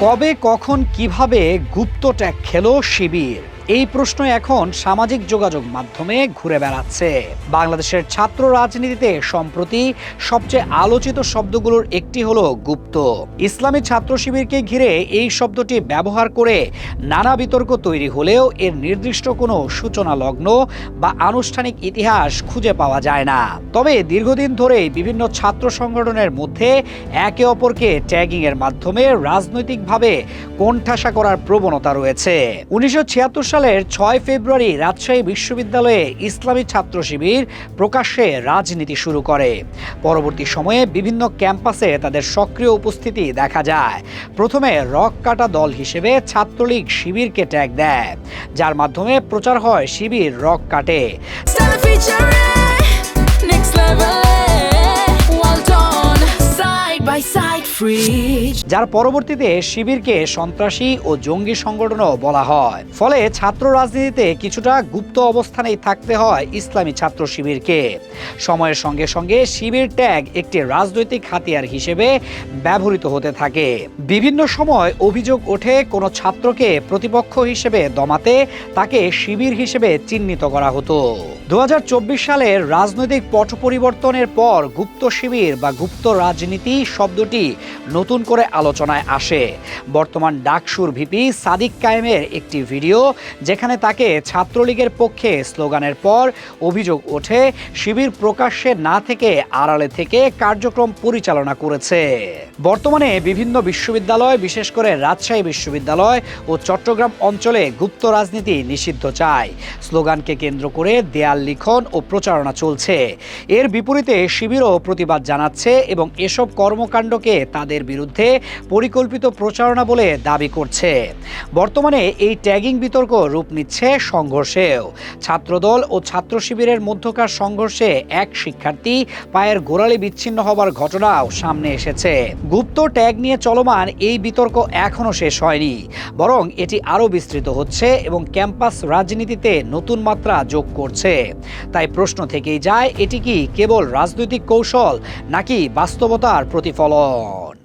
কবে কখন কিভাবে গুপ্ত ট্যাগ খেলো শিবির, এই প্রশ্ন এখন সামাজিক যোগাযোগ মাধ্যমে ঘুরে বেড়াচ্ছে। বাংলাদেশের ছাত্র রাজনীতিতে সম্প্রতি সবচেয়ে আলোচিত শব্দগুলোর একটি হলো গুপ্ত। ইসলামী ছাত্র শিবিরকে ঘিরে এই শব্দটি ব্যবহার করে নানা বিতর্ক তৈরি হলেও এর নির্দিষ্ট কোনো সূচনা লগ্ন বা আনুষ্ঠানিক ইতিহাস খুঁজে পাওয়া যায় না। তবে দীর্ঘদিন ধরেই বিভিন্ন ছাত্র সংগঠনের মধ্যে একে অপরকে ট্যাগিং এর মাধ্যমে রাজনৈতিকভাবে কোণঠাসা করার প্রবণতা রয়েছে। 1976 সালের 6 ফেব্রুয়ারি রাজশাহী বিশ্ববিদ্যালয়ে ইসলামী ছাত্র শিবির প্রকাশ্যে রাজনীতি শুরু করে। পরবর্তী সময়ে বিভিন্ন ক্যাম্পাসে তাদের সক্রিয় উপস্থিতি দেখা যায়। প্রথমে রক কাটা দল হিসেবে ছাত্রলীগ শিবিরকে ট্যাগ দেয়, যার মাধ্যমে প্রচার হয় শিবির রক কাটে। যার পরবর্তীতে শিবিরকে সন্ত্রাসী ও জঙ্গি সংগঠনও বলা হয়। ফলে ছাত্র রাজনীতিতে কিছুটা গুপ্ত অবস্থানেই থাকতে হয় ইসলামী ছাত্র শিবিরকে। সময়ের সঙ্গে সঙ্গে শিবির ট্যাগ একটি রাজনৈতিক হাতিয়ার হিসেবে ব্যবহৃত হতে থাকে। বিভিন্ন সময় অভিযোগ ওঠে কোনো ছাত্রকে প্রতিপক্ষ হিসেবে দমাতে তাকে শিবির হিসেবে চিহ্নিত করা হতো। 2024 সালের রাজনৈতিক পট পরিবর্তনের পর গুপ্ত শিবির বা গুপ্ত রাজনীতি শব্দটি নতুন করে আলোচনায় আসে। বর্তমান ডাকসুর ভিপি সাদিক কায়েমের একটি ভিডিও, যেখানে তাকে ছাত্রলীগের পক্ষে স্লোগানের পর অভিযোগ ওঠে শিবির প্রকাশ্যে না থেকে আড়ালে থেকে কার্যক্রম পরিচালনা করেছে। বর্তমানে বিভিন্ন বিশ্ববিদ্যালয়, বিশেষ করে রাজশাহী বিশ্ববিদ্যালয় ও চট্টগ্রাম অঞ্চলে গুপ্ত রাজনীতি নিষিদ্ধ চায়। স্লোগানকে কেন্দ্র করে দেয়াল লিখন ও প্রচারণা চলছে। এর বিপরীতে শিবিরও প্রতিবাদ জানাচ্ছে এবং এসব কর্মকাণ্ডকে তাদের বিরুদ্ধে পরিকল্পিত প্রচারণা বলে দাবি করছে। বর্তমানে এই ট্যাগিং বিতর্ক রূপ নিচ্ছে সংঘর্ষেও। ছাত্রদল ও ছাত্র শিবিরের মধ্যকার সংঘর্ষে এক শিক্ষার্থী পায়ের গোড়ালি বিচ্ছিন্ন হবার ঘটনাও সামনে এসেছে। গুপ্ত ট্যাগ নিয়ে চলমান এই বিতর্ক এখনো শেষ হয়নি, বরং এটি আরও বিস্তৃত হচ্ছে এবং ক্যাম্পাস রাজনীতিতে নতুন মাত্রা যোগ করছে। তাই প্রশ্ন থেকেই যায়, এটি কি কেবল রাজনৈতিক কৌশল নাকি বাস্তবতার প্রতিফলন?